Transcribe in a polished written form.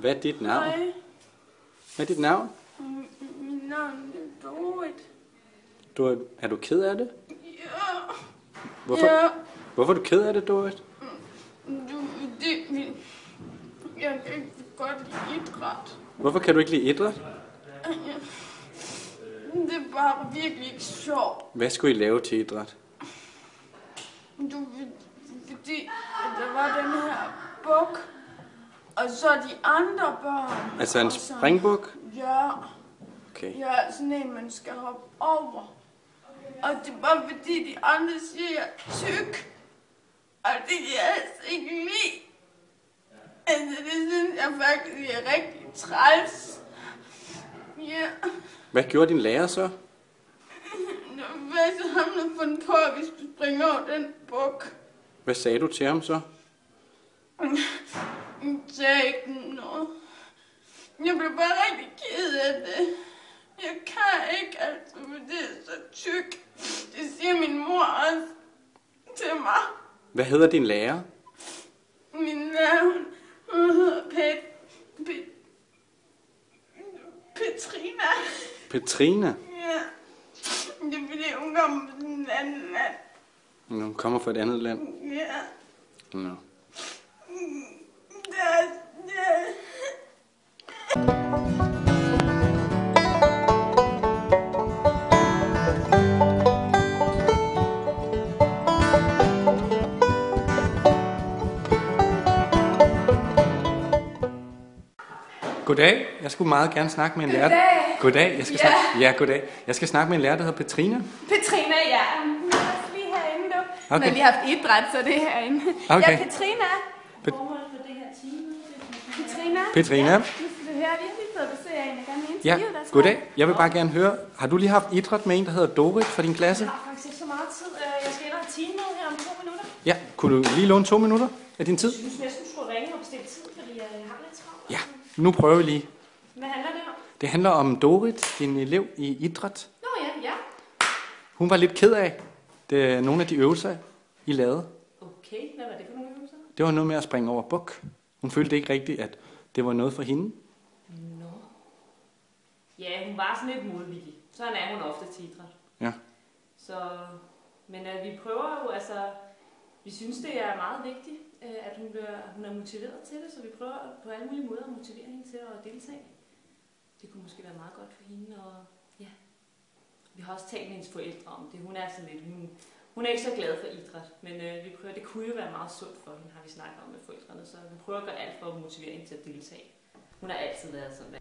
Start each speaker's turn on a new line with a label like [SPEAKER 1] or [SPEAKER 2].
[SPEAKER 1] Hvad er dit navn?
[SPEAKER 2] Hej.
[SPEAKER 1] Hvad er dit navn?
[SPEAKER 2] Mit navn er Dorit.
[SPEAKER 1] Er du ked af det?
[SPEAKER 2] Ja.
[SPEAKER 1] Hvorfor,
[SPEAKER 2] Ja.
[SPEAKER 1] hvorfor er du ked af det, Dorit?
[SPEAKER 2] Jeg kan ikke godt lide idræt.
[SPEAKER 1] Hvorfor kan du ikke lide idræt?
[SPEAKER 2] Det er bare virkelig ikke sjovt.
[SPEAKER 1] Hvad skulle I lave til idræt?
[SPEAKER 2] Fordi at der var den her buk, og så de andre børn.
[SPEAKER 1] Altså en
[SPEAKER 2] og så-
[SPEAKER 1] springbuk?
[SPEAKER 2] Ja.
[SPEAKER 1] Okay.
[SPEAKER 2] Ja, sådan en, man skal hoppe over. Og det var fordi de andre siger, jeg er tyk. Og det kan jeg altså ikke lide. Altså, det synes jeg faktisk er rigtig træls. Ja.
[SPEAKER 1] Hvad gjorde din lærer så?
[SPEAKER 2] Hvad så ham der fundet på, at vi skulle springe over den buk?
[SPEAKER 1] Hvad sagde du til ham så?
[SPEAKER 2] Jeg sagde ikke noget. Jeg blev bare rigtig ked af det. Jeg kan ikke, altså, fordi det er så tyk. Det siger min mor også til mig.
[SPEAKER 1] Hvad hedder din lærer?
[SPEAKER 2] Min navn, hun hedder Petrina.
[SPEAKER 1] Petrina?
[SPEAKER 2] Ja. Det er fordi, hun kommer fra sådan et andet land.
[SPEAKER 1] Hun kommer fra et andet land.
[SPEAKER 2] Ja.
[SPEAKER 1] Nå. Goddag. Jeg skulle meget gerne snakke med en lærer. Goddag. Jeg skal snakke. Ja, goddag. Jeg skal snakke med en lærer, der hedder Petrina.
[SPEAKER 3] Petrina, ja. Vi er lige herinde nu.
[SPEAKER 1] Okay.
[SPEAKER 3] Men vi har haft idræt, så det er herinde.
[SPEAKER 1] Okay.
[SPEAKER 3] Ja, Petrina.
[SPEAKER 4] Formålet for det her time.
[SPEAKER 3] Petrina.
[SPEAKER 1] Petrina.
[SPEAKER 3] Nu skal du høre, vi har lige fået besøg af en, der gerne vil
[SPEAKER 1] Ja,
[SPEAKER 3] interviewe dig.
[SPEAKER 1] goddag. Jeg vil bare gerne høre, har du lige haft idræt med en, der hedder Dorit fra din klasse?
[SPEAKER 4] Jeg har faktisk ikke så meget tid. Jeg skal ind og have time her om 2 minutter.
[SPEAKER 1] Ja, kunne du lige låne 2 minutter af din tid?
[SPEAKER 4] Jeg synes næsten, du skulle ringe og bestille tid, fordi jeg har lidt travlt.
[SPEAKER 1] Ja, nu prøver vi lige.
[SPEAKER 4] Hvad handler det om?
[SPEAKER 1] Det handler om Dorit, din elev i idræt.
[SPEAKER 4] Nå ja.
[SPEAKER 1] Hun var lidt ked af nogle af de øvelser, I lavede.
[SPEAKER 4] Okay, hvad var det for nogle øvelser?
[SPEAKER 1] Det var noget med at springe over buk. Hun følte ikke rigtigt, at det var noget for hende.
[SPEAKER 4] Nå. Ja, hun var sådan lidt modvillig. Sådan er hun ofte til idræt.
[SPEAKER 1] Ja.
[SPEAKER 4] Så, men vi prøver jo, altså, vi synes det er meget vigtigt, at hun er motiveret til det, så vi prøver på alle mulige måder at motivere hende til at deltage. Det kunne måske være meget godt for hende, og ja. Vi har også talt med hendes forældre om det. Hun er sådan lidt, hun er ikke så glad for idræt, men vi prøver, det kunne jo være meget sundt for hende, har vi snakket om med forældrene, så vi prøver at gøre alt for at motivere hende til at deltage. Hun har altid været sådan.